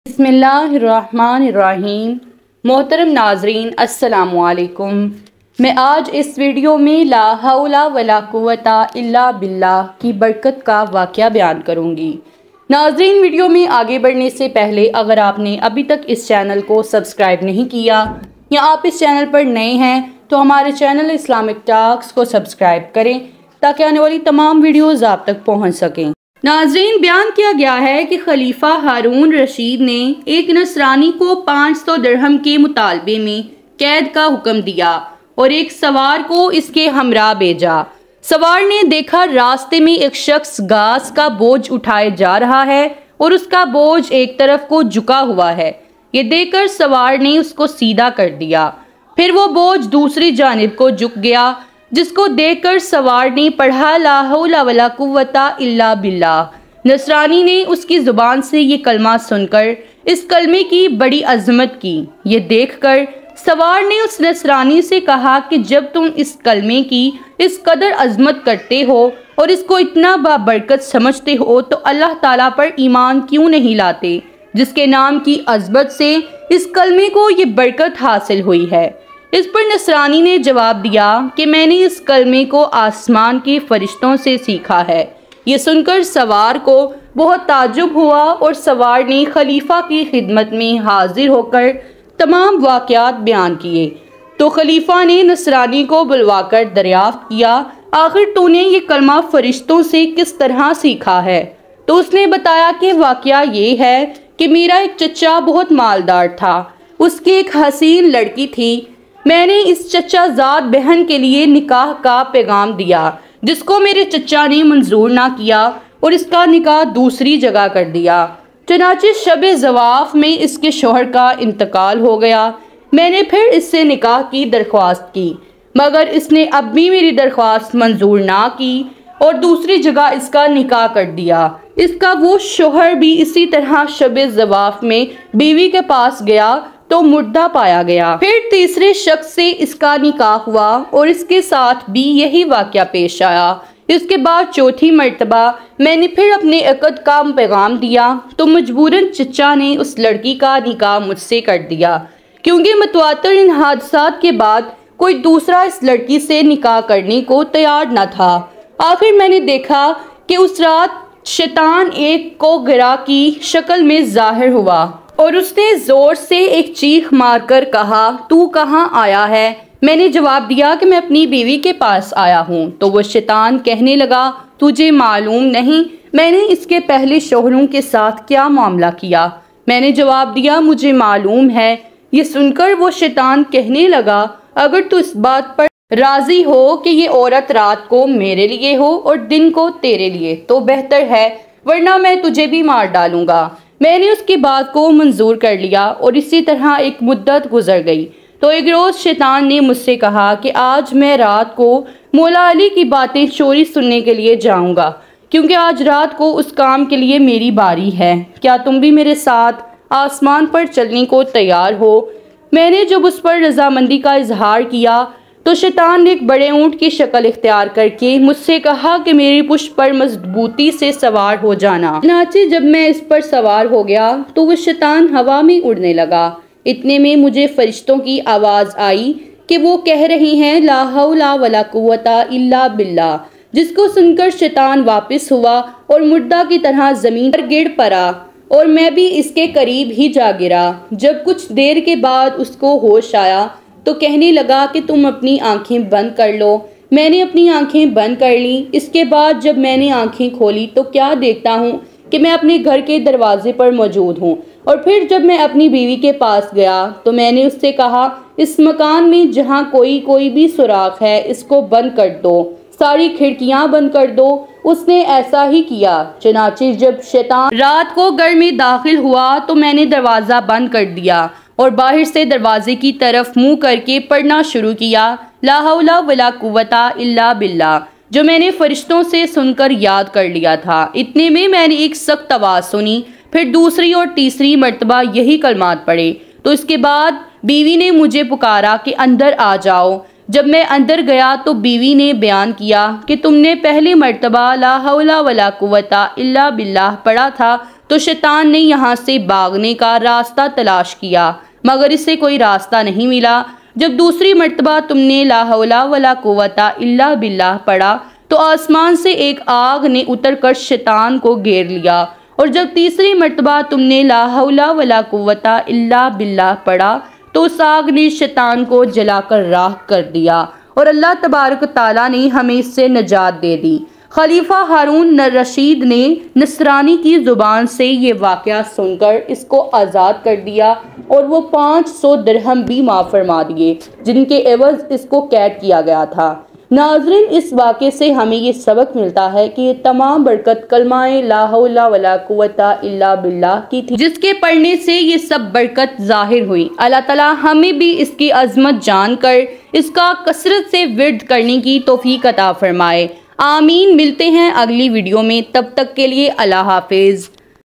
बिस्मिल्लाहिर्रहमानिर्रहीम। मोहतरम नाजरीन अस्सलामुअलैकुम। मैं आज इस वीडियो में ला हौला वला कुव्वता इल्ला बिल्लाह की बरकत का वाक़या बयान करूँगी। नाजरीन, वीडियो में आगे बढ़ने से पहले अगर आपने अभी तक इस चैनल को सब्सक्राइब नहीं किया या आप इस चैनल पर नए हैं तो हमारे चैनल इस्लामिक टॉक्स को सब्सक्राइब करें ताकि आने वाली तमाम वीडियोज़ आप तक पहुँच सकें। नाजरीन, बयान किया गया है कि खलीफा हारून रशीद ने एक नसरानी को 500 दिरहम के मुतालबे में कैद का हुक्म दिया और एक सवार को इसके हमरा भेजा। सवार ने देखा रास्ते में एक शख्स घास का बोझ उठाए जा रहा है और उसका बोझ एक तरफ को झुका हुआ है। ये देखकर सवार ने उसको सीधा कर दिया। फिर वो बोझ दूसरी जानिब को झुक गया, जिसको देखकर सवार ने पढ़ा ला हौला वला कुव्वता इल्ला बिल्लाह। नसरानी ने उसकी जुबान से ये कलमा सुनकर इस कलमे की बड़ी अजमत की। ये देखकर सवार ने उस नसरानी से कहा कि जब तुम इस कलमे की इस कदर अजमत करते हो और इसको इतना बाबरकत समझते हो तो अल्लाह ताला पर ईमान क्यों नहीं लाते, जिसके नाम की अजमत से इस कलमे को ये बरकत हासिल हुई है। इस पर नसरानी ने जवाब दिया कि मैंने इस कलमे को आसमान के फरिश्तों से सीखा है। ये सुनकर सवार को बहुत ताज्जुब हुआ और सवार ने खलीफा की खिदमत में हाजिर होकर तमाम वाक़यात बयान किए। तो खलीफा ने नसरानी को बुलवाकर दरियाफ्त किया, आखिर तूने ये कलमा फरिश्तों से किस तरह सीखा है? तो उसने बताया कि वाक़या ये है कि मेरा एक चचा बहुत मालदार था, उसकी एक हसीन लड़की थी। मैंने इस चचा ज़ाद बहन के लिए निकाह का पैगाम दिया, जिसको मेरे चचा ने मंजूर ना किया और इसका निकाह दूसरी जगह कर दिया। चनाचे शब ज़वाफ़ में इसके शोहर का इंतकाल हो गया। मैंने फिर इससे निकाह की दरख्वास्त की, मगर इसने अब भी मेरी दरख्वास्त मंजूर ना की और दूसरी जगह इसका निकाह कर दिया। इसका वो शोहर भी इसी तरह शब ज़वाफ़ में बीवी के पास गया तो मुर्दा पाया गया। फिर तीसरे शख्स से इसका निकाह हुआ और इसके साथ भी यही वाक़या पेश आया। इसके बाद चौथी मर्तबा मैंने फिर अपने अक़द का पैगाम दिया तो मजबूरन चचा ने उस लड़की का निकाह मुझसे कर दिया, क्योंकि मुतवातिर इन हादसात के बाद कोई दूसरा इस लड़की से निकाह करने को तैयार न था। आखिर मैंने देखा कि उस रात शैतान एक को गिरा की शक्ल में जाहिर हुआ और उसने जोर से एक चीख मारकर कहा, तू कहाँ आया है? मैंने जवाब दिया कि मैं अपनी बीवी के पास आया हूँ। तो वो शैतान कहने लगा, तुझे मालूम नहीं मैंने इसके पहले शोहरों के साथ क्या मामला किया? मैंने जवाब दिया, मुझे मालूम है। ये सुनकर वो शैतान कहने लगा, अगर तू इस बात पर राजी हो कि ये औरत रात को मेरे लिए हो और दिन को तेरे लिए तो बेहतर है, वरना मैं तुझे भी मार डालूंगा। मैंने उसकी बात को मंजूर कर लिया और इसी तरह एक मुद्दत गुजर गई। तो एक रोज़ शैतान ने मुझसे कहा कि आज मैं रात को मौला अली की बातें चोरी सुनने के लिए जाऊंगा, क्योंकि आज रात को उस काम के लिए मेरी बारी है। क्या तुम भी मेरे साथ आसमान पर चलने को तैयार हो? मैंने जब उस पर रजामंदी का इजहार किया तो शैतान ने एक बड़े ऊँट की शक्ल इख्तियार करके मुझसे कहा कि मेरी पुष्ट पर मजबूती से सवार हो जाना। चनाचे जब मैं इस पर सवार हो गया तो वह शैतान हवा में उड़ने लगा। इतने में मुझे फरिश्तों की आवाज़ आई कि वो कह रही हैं, ला हौला वला कुव्वता इल्ला बिल्लाह। जिसको सुनकर शैतान वापस हुआ और मुर्दा की तरह जमीन पर गिर पड़ा और मैं भी इसके करीब ही जा गिरा। जब कुछ देर के बाद उसको होश आया तो कहने लगा कि तुम अपनी आंखें बंद कर लो। मैंने अपनी आंखें बंद कर ली। इसके बाद जब मैंने आंखें खोली तो क्या देखता हूँ कि मैं अपने घर के दरवाजे पर मौजूद हूँ। और फिर जब मैं अपनी बीवी के पास गया तो मैंने उससे कहा, इस मकान में जहाँ कोई भी सुराख है इसको बंद कर दो, सारी खिड़कियाँ बंद कर दो। उसने ऐसा ही किया। चनाचे जब शैतान रात को घर में दाखिल हुआ तो मैंने दरवाज़ा बंद कर दिया और बाहर से दरवाजे की तरफ मुंह करके पढ़ना शुरू किया, ला हौला वला कुव्वता इल्ला बिल्लाह, जो मैंने फरिश्तों से सुनकर याद कर लिया था। इतने में मैंने एक सख्त आवाज़ सुनी। फिर दूसरी और तीसरी मर्तबा यही कलमात पढ़े। तो इसके बाद बीवी ने मुझे पुकारा कि अंदर आ जाओ। जब मैं अंदर गया तो बीवी ने बयान किया कि तुमने पहली मर्तबा ला हौला वला कुव्वता इल्ला बिल्लाह पढ़ा था तो शैतान ने यहाँ से भागने का रास्ता तलाश किया, मगर इसे कोई रास्ता नहीं मिला। जब दूसरी मर्तबा तुमने ला हौला वला कुव्वता इल्ला बिल्लाह पढ़ा तो आसमान से एक आग ने उतरकर शैतान को घेर लिया, और जब तीसरी मर्तबा तुमने ला हौला वला कुव्वता इल्ला बिल्लाह पढ़ा तो उस आग ने शैतान को जलाकर राख कर दिया, और अल्लाह तबारक ताला ने हमें इससे नजात दे दी। खलीफा हारून रशीद ने नसरानी की ज़ुबान से ये वाक़या सुनकर इसको आज़ाद कर दिया, और वो 500 दिरहम भी माफ़ फरमा दिए, जिनके एवज़ इसको कैद किया गया था। नाज़रीन, इस वाक़े से हमें ये सबक मिलता है कि ये तमाम बरकत कलमाए ला हौला वला कुव्वता इल्ला बिल्लाह की थी, जिसके पढ़ने से ये सब बरकत ज़ाहिर हुई। अल्लाह ताला हमें भी इसकी अज़मत जानकर इसका कसरत से विर्द करने की तौफीक अता फरमाए। आमीन। मिलते हैं अगली वीडियो में, तब तक के लिए अल्लाह हाफिज़।